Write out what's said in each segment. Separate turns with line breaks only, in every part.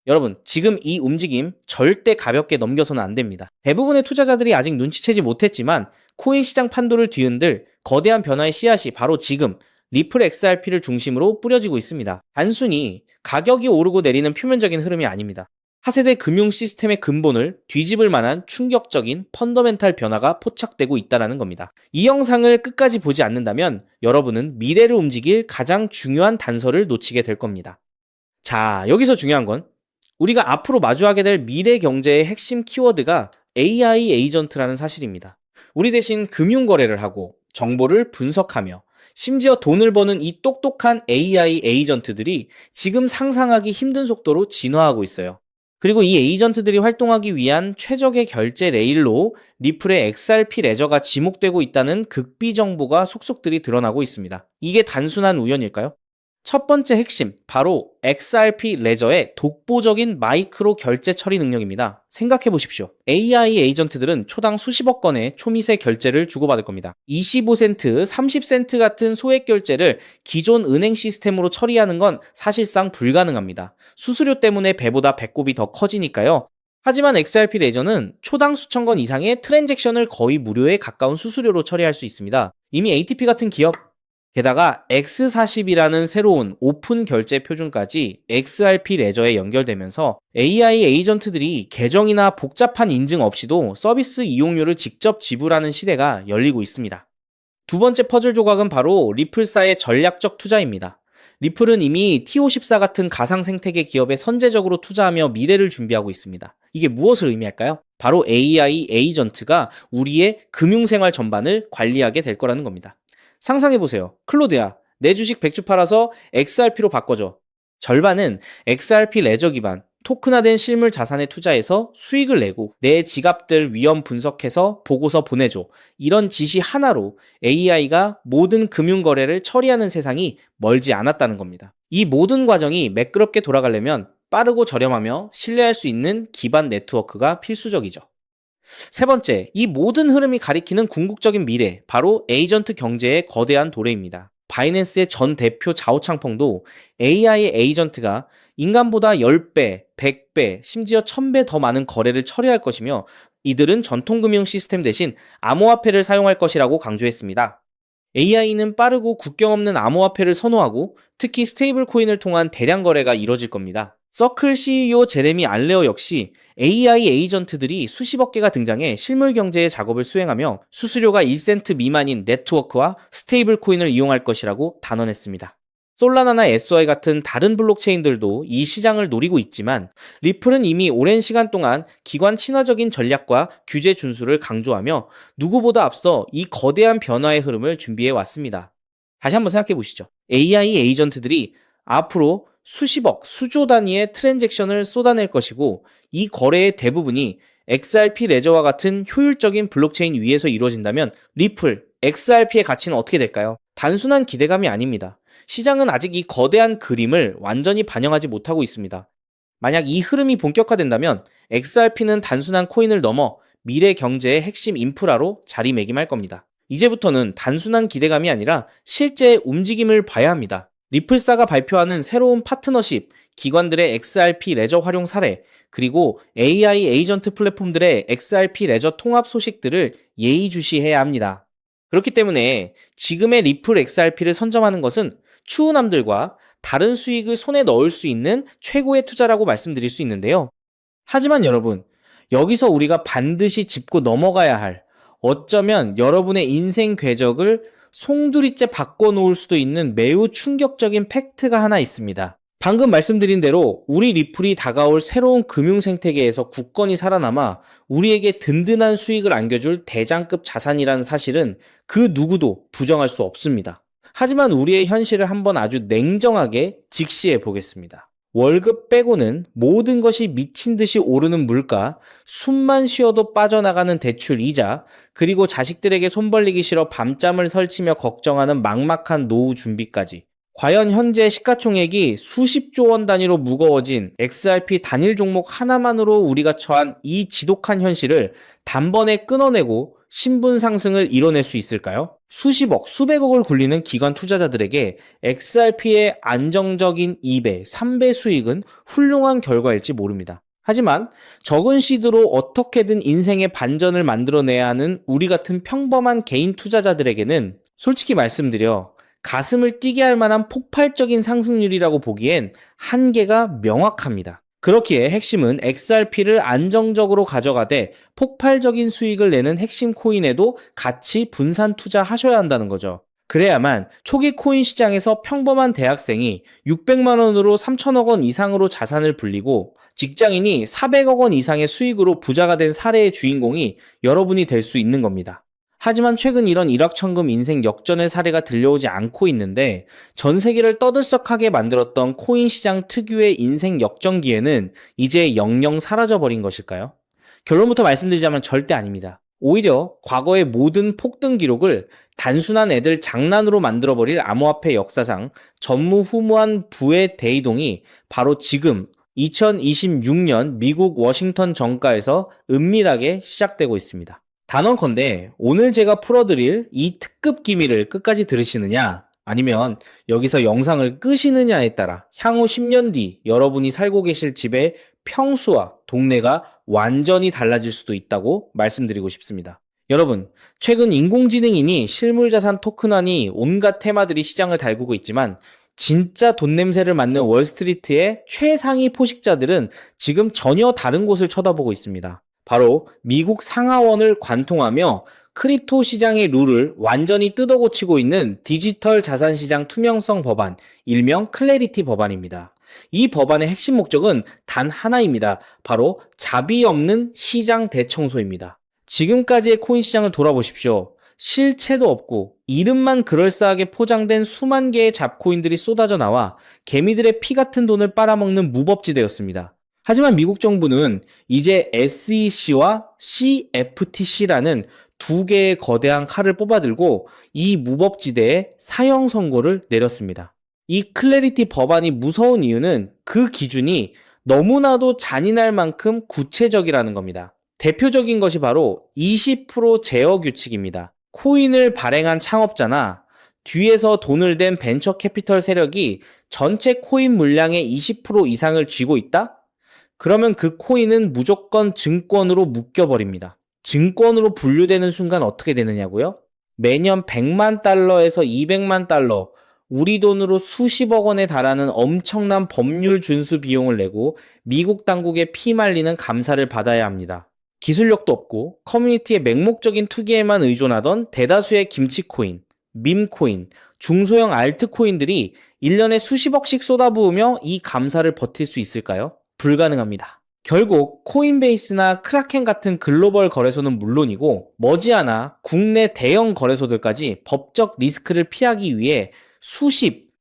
여러분, 지금 이 움직임 절대 가볍게 넘겨서는 안 됩니다. 대부분의 투자자들이 아직 눈치채지 못했지만 코인 시장 판도를 뒤흔들 거대한 변화의 씨앗이 바로 지금 리플 XRP를 중심으로 뿌려지고 있습니다. 단순히 가격이 오르고 내리는 표면적인 흐름이 아닙니다. 하세대 금융 시스템의 근본을 뒤집을 만한 충격적인 펀더멘탈 변화가 포착되고 있다는 겁니다. 이 영상을 끝까지 보지 않는다면 여러분은 미래를 움직일 가장 중요한 단서를 놓치게 될 겁니다. 자, 여기서 중요한 건 우리가 앞으로 마주하게 될 미래 경제의 핵심 키워드가 AI 에이전트라는 사실입니다. 우리 대신 금융 거래를 하고 정보를 분석하며 심지어 돈을 버는 이 똑똑한 AI 에이전트들이 지금 상상하기 힘든 속도로 진화하고 있어요. 그리고 이 에이전트들이 활동하기 위한 최적의 결제 레일로 리플의 XRP 레저가 지목되고 있다는 극비 정보가 속속들이 드러나고 있습니다. 이게 단순한 우연일까요? 첫 번째 핵심, 바로 XRP 레저의 독보적인 마이크로 결제 처리 능력입니다. 생각해 보십시오. AI 에이전트들은 초당 수십억 건의 초미세 결제를 주고받을 겁니다. 25센트, 30센트 같은 소액 결제를 기존 은행 시스템으로 처리하는 건 사실상 불가능합니다. 수수료 때문에 배보다 배꼽이 더 커지니까요. 하지만 XRP 레저는 초당 수천 건 이상의 트랜잭션을 거의 무료에 가까운 수수료로 처리할 수 있습니다. 이미 ATP 같은 기업, 게다가 X40이라는 새로운 오픈 결제 표준까지 XRP 레저에 연결되면서 AI 에이전트들이 계정이나 복잡한 인증 없이도 서비스 이용료를 직접 지불하는 시대가 열리고 있습니다. 두 번째 퍼즐 조각은 바로 리플사의 전략적 투자입니다. 리플은 이미 T54 같은 가상 생태계 기업에 선제적으로 투자하며 미래를 준비하고 있습니다. 이게 무엇을 의미할까요? 바로 AI 에이전트가 우리의 금융생활 전반을 관리하게 될 거라는 겁니다. 상상해보세요. 클로드야, 내 주식 100주 팔아서 XRP로 바꿔줘. 절반은 XRP 레저 기반 토큰화된 실물 자산에 투자해서 수익을 내고 내 지갑들 위험 분석해서 보고서 보내줘. 이런 지시 하나로 AI가 모든 금융 거래를 처리하는 세상이 멀지 않았다는 겁니다. 이 모든 과정이 매끄럽게 돌아가려면 빠르고 저렴하며 신뢰할 수 있는 기반 네트워크가 필수적이죠. 세 번째, 이 모든 흐름이 가리키는 궁극적인 미래, 바로 에이전트 경제의 거대한 도래입니다. 바이낸스의 전 대표 자오창펑도 AI 에이전트가 인간보다 10배, 100배, 심지어 1000배 더 많은 거래를 처리할 것이며 이들은 전통금융 시스템 대신 암호화폐를 사용할 것이라고 강조했습니다. AI는 빠르고 국경 없는 암호화폐를 선호하고 특히 스테이블 코인을 통한 대량 거래가 이뤄질 겁니다. 서클 CEO 제레미 알레어 역시 AI 에이전트들이 수십억 개가 등장해 실물 경제의 작업을 수행하며 수수료가 1센트 미만인 네트워크와 스테이블 코인을 이용할 것이라고 단언했습니다. 솔라나나 SOI 같은 다른 블록체인들도 이 시장을 노리고 있지만 리플은 이미 오랜 시간 동안 기관 친화적인 전략과 규제 준수를 강조하며 누구보다 앞서 이 거대한 변화의 흐름을 준비해 왔습니다. 다시 한번 생각해 보시죠. AI 에이전트들이 앞으로 수십억, 수조 단위의 트랜잭션을 쏟아낼 것이고 이 거래의 대부분이 XRP 레저와 같은 효율적인 블록체인 위에서 이루어진다면 리플, XRP의 가치는 어떻게 될까요? 단순한 기대감이 아닙니다. 시장은 아직 이 거대한 그림을 완전히 반영하지 못하고 있습니다. 만약 이 흐름이 본격화된다면 XRP는 단순한 코인을 넘어 미래 경제의 핵심 인프라로 자리매김할 겁니다. 이제부터는 단순한 기대감이 아니라 실제 움직임을 봐야 합니다. 리플사가 발표하는 새로운 파트너십, 기관들의 XRP 레저 활용 사례, 그리고 AI 에이전트 플랫폼들의 XRP 레저 통합 소식들을 예의주시해야 합니다. 그렇기 때문에 지금의 리플 XRP를 선점하는 것은 추우남들과 다른 수익을 손에 넣을 수 있는 최고의 투자라고 말씀드릴 수 있는데요. 하지만 여러분, 여기서 우리가 반드시 짚고 넘어가야 할, 어쩌면 여러분의 인생 궤적을 송두리째 바꿔놓을 수도 있는 매우 충격적인 팩트가 하나 있습니다. 방금 말씀드린 대로 우리 리플이 다가올 새로운 금융 생태계에서 굳건히 살아남아 우리에게 든든한 수익을 안겨줄 대장급 자산이라는 사실은 그 누구도 부정할 수 없습니다. 하지만 우리의 현실을 한번 아주 냉정하게 직시해 보겠습니다. 월급 빼고는 모든 것이 미친 듯이 오르는 물가, 숨만 쉬어도 빠져나가는 대출 이자, 그리고 자식들에게 손 벌리기 싫어 밤잠을 설치며 걱정하는 막막한 노후 준비까지. 과연 현재 시가총액이 수십조 원 단위로 무거워진 XRP 단일 종목 하나만으로 우리가 처한 이 지독한 현실을 단번에 끊어내고 신분 상승을 이뤄낼 수 있을까요? 수십억, 수백억을 굴리는 기관 투자자들에게 XRP의 안정적인 2배, 3배 수익은 훌륭한 결과일지 모릅니다. 하지만 적은 시드로 어떻게든 인생의 반전을 만들어내야 하는 우리 같은 평범한 개인 투자자들에게는 솔직히 말씀드려 가슴을 뛰게 할 만한 폭발적인 상승률이라고 보기엔 한계가 명확합니다. 그렇기에 핵심은 XRP를 안정적으로 가져가되 폭발적인 수익을 내는 핵심 코인에도 같이 분산 투자하셔야 한다는 거죠. 그래야만 초기 코인 시장에서 평범한 대학생이 600만 원으로 3천억 원 이상으로 자산을 불리고 직장인이 400억 원 이상의 수익으로 부자가 된 사례의 주인공이 여러분이 될 수 있는 겁니다. 하지만 최근 이런 일확천금 인생 역전의 사례가 들려오지 않고 있는데 전 세계를 떠들썩하게 만들었던 코인 시장 특유의 인생 역전기회는 이제 영영 사라져버린 것일까요? 결론부터 말씀드리자면 절대 아닙니다. 오히려 과거의 모든 폭등 기록을 단순한 애들 장난으로 만들어버릴 암호화폐 역사상 전무후무한 부의 대이동이 바로 지금 2026년 미국 워싱턴 정가에서 은밀하게 시작되고 있습니다. 단언컨대 오늘 제가 풀어드릴 이 특급 기밀을 끝까지 들으시느냐 아니면 여기서 영상을 끄시느냐에 따라 향후 10년 뒤 여러분이 살고 계실 집의 평수와 동네가 완전히 달라질 수도 있다고 말씀드리고 싶습니다. 여러분, 최근 인공지능이니 실물자산 토큰화니 온갖 테마들이 시장을 달구고 있지만 진짜 돈 냄새를 맡는 월스트리트의 최상위 포식자들은 지금 전혀 다른 곳을 쳐다보고 있습니다. 바로 미국 상하원을 관통하며 크립토 시장의 룰을 완전히 뜯어고치고 있는 디지털 자산시장 투명성 법안, 일명 클래리티 법안입니다. 이 법안의 핵심 목적은 단 하나입니다. 바로 자비 없는 시장 대청소입니다. 지금까지의 코인 시장을 돌아보십시오. 실체도 없고 이름만 그럴싸하게 포장된 수만 개의 잡코인들이 쏟아져 나와 개미들의 피 같은 돈을 빨아먹는 무법지대였습니다. 하지만 미국 정부는 이제 SEC와 CFTC라는 두 개의 거대한 칼을 뽑아들고 이 무법지대에 사형 선고를 내렸습니다. 이 클래리티 법안이 무서운 이유는 그 기준이 너무나도 잔인할 만큼 구체적이라는 겁니다. 대표적인 것이 바로 20% 제어 규칙입니다. 코인을 발행한 창업자나 뒤에서 돈을 댄 벤처 캐피털 세력이 전체 코인 물량의 20% 이상을 쥐고 있다? 그러면 그 코인은 무조건 증권으로 묶여버립니다. 증권으로 분류되는 순간 어떻게 되느냐고요? 매년 100만 달러에서 200만 달러, 우리 돈으로 수십억 원에 달하는 엄청난 법률 준수 비용을 내고 미국 당국에 피말리는 감사를 받아야 합니다. 기술력도 없고 커뮤니티의 맹목적인 투기에만 의존하던 대다수의 김치코인, 밈코인, 중소형 알트코인들이 1년에 수십억씩 쏟아부으며 이 감사를 버틸 수 있을까요? 불가능합니다. 결국 코인베이스나 크라켄 같은 글로벌 거래소는 물론이고 머지않아 국내 대형 거래소들까지 법적 리스크를 피하기 위해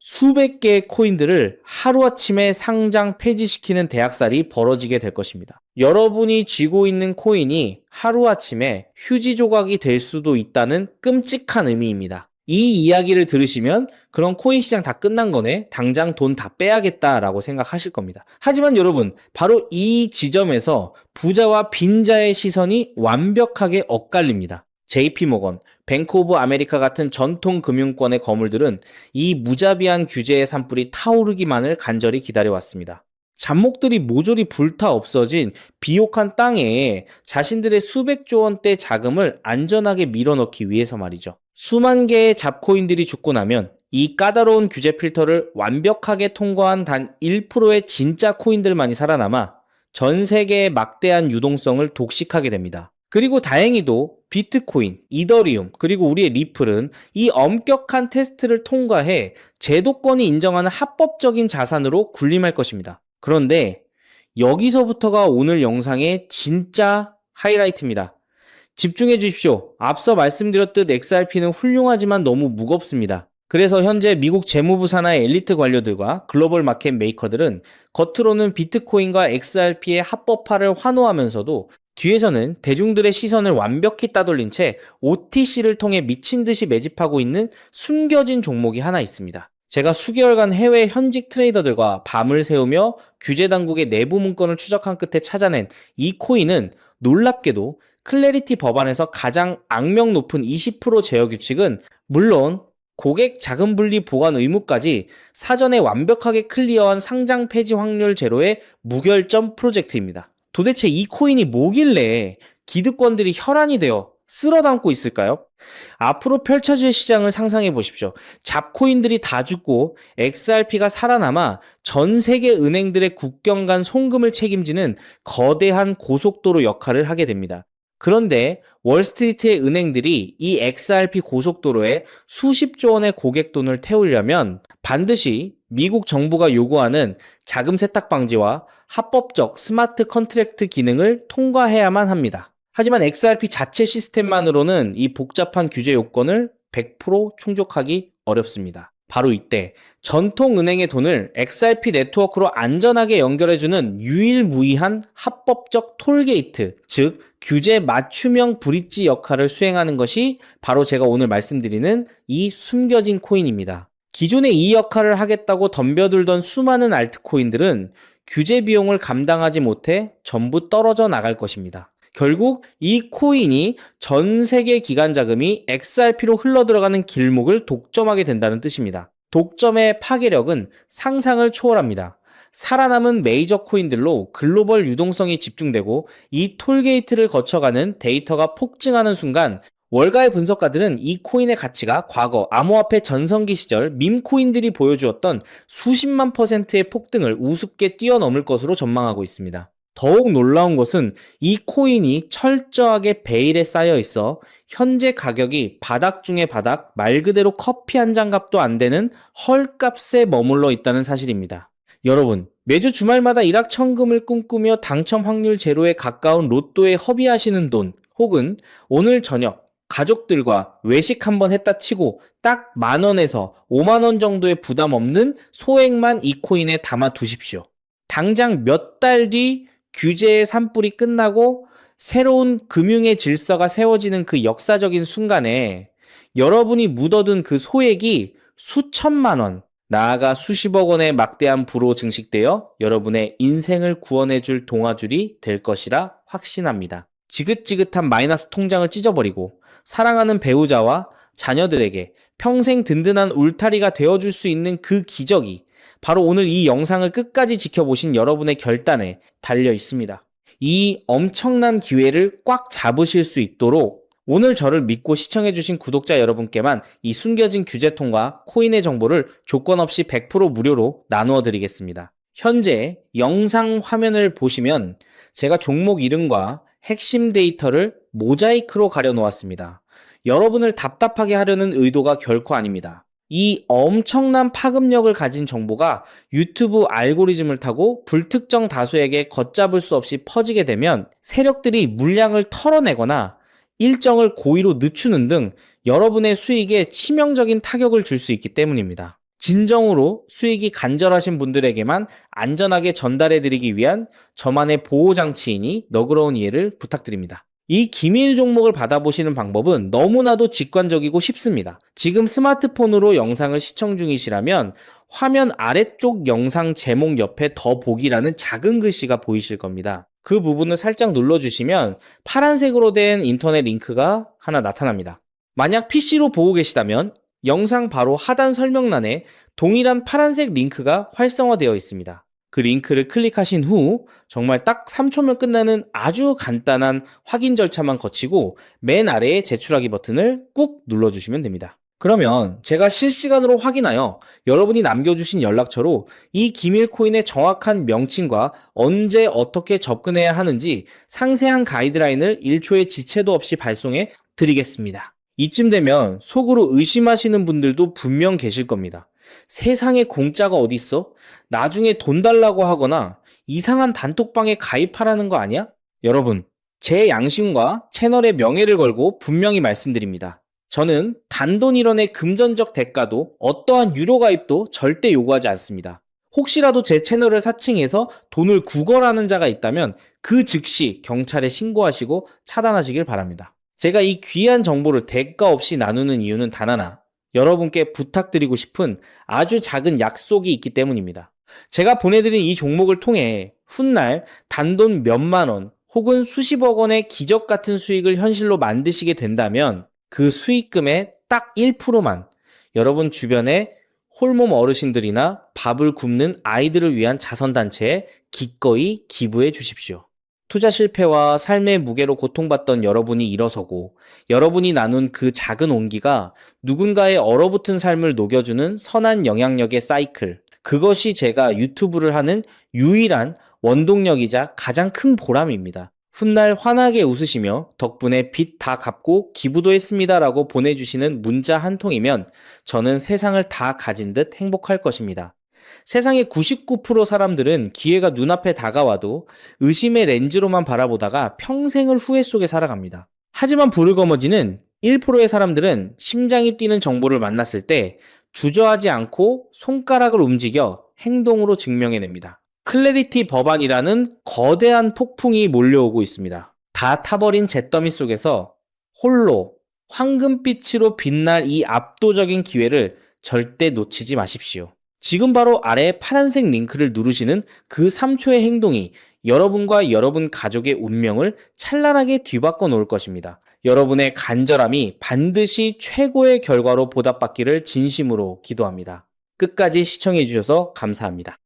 수백 개의 코인들을 하루아침에 상장 폐지시키는 대학살이 벌어지게 될 것입니다. 여러분이 쥐고 있는 코인이 하루아침에 휴지 조각이 될 수도 있다는 끔찍한 의미입니다. 이 이야기를 들으시면 그런 코인 시장 다 끝난 거네, 당장 돈 다 빼야겠다라고 생각하실 겁니다. 하지만 여러분, 바로 이 지점에서 부자와 빈자의 시선이 완벽하게 엇갈립니다. JP모건, 뱅크 오브 아메리카 같은 전통 금융권의 거물들은 이 무자비한 규제의 산불이 타오르기만을 간절히 기다려왔습니다. 잡목들이 모조리 불타 없어진 비옥한 땅에 자신들의 수백조 원대 자금을 안전하게 밀어넣기 위해서 말이죠. 수만 개의 잡코인들이 죽고 나면 이 까다로운 규제 필터를 완벽하게 통과한 단 1%의 진짜 코인들만이 살아남아 전 세계의 막대한 유동성을 독식하게 됩니다. 그리고 다행히도 비트코인, 이더리움, 그리고 우리의 리플은 이 엄격한 테스트를 통과해 제도권이 인정하는 합법적인 자산으로 군림할 것입니다. 그런데 여기서부터가 오늘 영상의 진짜 하이라이트입니다. 집중해 주십시오. 앞서 말씀드렸듯 XRP는 훌륭하지만 너무 무겁습니다. 그래서 현재 미국 재무부 산하의 엘리트 관료들과 글로벌 마켓 메이커들은 겉으로는 비트코인과 XRP의 합법화를 환호하면서도 뒤에서는 대중들의 시선을 완벽히 따돌린 채 OTC를 통해 미친 듯이 매집하고 있는 숨겨진 종목이 하나 있습니다. 제가 수개월간 해외 현직 트레이더들과 밤을 새우며 규제 당국의 내부 문건을 추적한 끝에 찾아낸 이 코인은 놀랍게도 클래리티 법안에서 가장 악명 높은 20% 제어 규칙은 물론 고객 자금 분리 보관 의무까지 사전에 완벽하게 클리어한 상장 폐지 확률 제로의 무결점 프로젝트입니다. 도대체 이 코인이 뭐길래 기득권들이 혈안이 되어 쓸어 담고 있을까요? 앞으로 펼쳐질 시장을 상상해 보십시오. 잡코인들이 다 죽고 XRP가 살아남아 전 세계 은행들의 국경 간 송금을 책임지는 거대한 고속도로 역할을 하게 됩니다. 그런데 월스트리트의 은행들이 이 XRP 고속도로에 수십조 원의 고객 돈을 태우려면 반드시 미국 정부가 요구하는 자금 세탁 방지와 합법적 스마트 컨트랙트 기능을 통과해야만 합니다. 하지만 XRP 자체 시스템만으로는 이 복잡한 규제 요건을 100% 충족하기 어렵습니다. 바로 이때 전통은행의 돈을 XRP 네트워크로 안전하게 연결해주는 유일무이한 합법적 톨게이트, 즉 규제 맞춤형 브릿지 역할을 수행하는 것이 바로 제가 오늘 말씀드리는 이 숨겨진 코인입니다. 기존에 이 역할을 하겠다고 덤벼들던 수많은 알트코인들은 규제 비용을 감당하지 못해 전부 떨어져 나갈 것입니다. 결국 이 코인이 전 세계 기관 자금이 XRP로 흘러들어가는 길목을 독점하게 된다는 뜻입니다. 독점의 파괴력은 상상을 초월합니다. 살아남은 메이저 코인들로 글로벌 유동성이 집중되고 이 톨게이트를 거쳐가는 데이터가 폭증하는 순간 월가의 분석가들은 이 코인의 가치가 과거 암호화폐 전성기 시절 밈코인들이 보여주었던 수십만 %의 폭등을 우습게 뛰어넘을 것으로 전망하고 있습니다. 더욱 놀라운 것은 이 코인이 철저하게 베일에 쌓여 있어 현재 가격이 바닥 중의 바닥, 말 그대로 커피 한 잔 값도 안 되는 헐값에 머물러 있다는 사실입니다. 여러분, 매주 주말마다 일확천금을 꿈꾸며 당첨 확률 제로에 가까운 로또에 허비하시는 돈, 혹은 오늘 저녁 가족들과 외식 한번 했다 치고 딱 10,000원에서 50,000원 정도의 부담 없는 소액만 이 코인에 담아 두십시오. 당장 몇 달 뒤 규제의 산불이 끝나고 새로운 금융의 질서가 세워지는 그 역사적인 순간에 여러분이 묻어둔 그 소액이 수천만 원, 나아가 수십억 원의 막대한 부로 증식되어 여러분의 인생을 구원해줄 동아줄이 될 것이라 확신합니다. 지긋지긋한 마이너스 통장을 찢어버리고 사랑하는 배우자와 자녀들에게 평생 든든한 울타리가 되어줄 수 있는 그 기적이 바로 오늘 이 영상을 끝까지 지켜보신 여러분의 결단에 달려 있습니다. 이 엄청난 기회를 꽉 잡으실 수 있도록 오늘 저를 믿고 시청해주신 구독자 여러분께만 이 숨겨진 규제통과 코인의 정보를 조건 없이 100% 무료로 나누어 드리겠습니다. 현재 영상 화면을 보시면 제가 종목 이름과 핵심 데이터를 모자이크로 가려 놓았습니다. 여러분을 답답하게 하려는 의도가 결코 아닙니다. 이 엄청난 파급력을 가진 정보가 유튜브 알고리즘을 타고 불특정 다수에게 걷잡을 수 없이 퍼지게 되면 세력들이 물량을 털어내거나 일정을 고의로 늦추는 등 여러분의 수익에 치명적인 타격을 줄 수 있기 때문입니다. 진정으로 수익이 간절하신 분들에게만 안전하게 전달해드리기 위한 저만의 보호장치이니 너그러운 이해를 부탁드립니다. 이 기밀 종목을 받아보시는 방법은 너무나도 직관적이고 쉽습니다. 지금 스마트폰으로 영상을 시청 중이시라면 화면 아래쪽 영상 제목 옆에 더 보기라는 작은 글씨가 보이실 겁니다. 그 부분을 살짝 눌러주시면 파란색으로 된 인터넷 링크가 하나 나타납니다. 만약 PC로 보고 계시다면 영상 바로 하단 설명란에 동일한 파란색 링크가 활성화되어 있습니다. 그 링크를 클릭하신 후 정말 딱 3초면 끝나는 아주 간단한 확인 절차만 거치고 맨 아래에 제출하기 버튼을 꾹 눌러주시면 됩니다. 그러면 제가 실시간으로 확인하여 여러분이 남겨주신 연락처로 이 기밀 코인의 정확한 명칭과 언제 어떻게 접근해야 하는지 상세한 가이드라인을 1초의 지체도 없이 발송해 드리겠습니다. 이쯤 되면 속으로 의심하시는 분들도 분명 계실 겁니다. 세상에 공짜가 어딨어? 나중에 돈 달라고 하거나 이상한 단톡방에 가입하라는 거 아니야? 여러분, 제 양심과 채널의 명예를 걸고 분명히 말씀드립니다. 저는 단돈 1원의 금전적 대가도 어떠한 유료 가입도 절대 요구하지 않습니다. 혹시라도 제 채널을 사칭해서 돈을 구걸하는 자가 있다면 그 즉시 경찰에 신고하시고 차단하시길 바랍니다. 제가 이 귀한 정보를 대가 없이 나누는 이유는 단 하나, 여러분께 부탁드리고 싶은 아주 작은 약속이 있기 때문입니다. 제가 보내드린 이 종목을 통해 훗날 단돈 몇만 원 혹은 수십억 원의 기적 같은 수익을 현실로 만드시게 된다면 그 수익금의 딱 1%만 여러분 주변에 홀몸 어르신들이나 밥을 굶는 아이들을 위한 자선단체에 기꺼이 기부해 주십시오. 투자 실패와 삶의 무게로 고통받던 여러분이 일어서고 여러분이 나눈 그 작은 온기가 누군가의 얼어붙은 삶을 녹여주는 선한 영향력의 사이클. 그것이 제가 유튜브를 하는 유일한 원동력이자 가장 큰 보람입니다. 훗날 환하게 웃으시며 덕분에 빚 다 갚고 기부도 했습니다 라고 보내주시는 문자 한 통이면 저는 세상을 다 가진 듯 행복할 것입니다. 세상의 99% 사람들은 기회가 눈앞에 다가와도 의심의 렌즈로만 바라보다가 평생을 후회 속에 살아갑니다. 하지만 불을거머쥐는 1%의 사람들은 심장이 뛰는 정보를 만났을 때 주저하지 않고 손가락을 움직여 행동으로 증명해냅니다. 클래리티 법안이라는 거대한 폭풍이 몰려오고 있습니다. 다 타버린 잿더미 속에서 홀로 황금빛으로 빛날 이 압도적인 기회를 절대 놓치지 마십시오. 지금 바로 아래 파란색 링크를 누르시는 그 3초의 행동이 여러분과 여러분 가족의 운명을 찬란하게 뒤바꿔 놓을 것입니다. 여러분의 간절함이 반드시 최고의 결과로 보답받기를 진심으로 기도합니다. 끝까지 시청해 주셔서 감사합니다.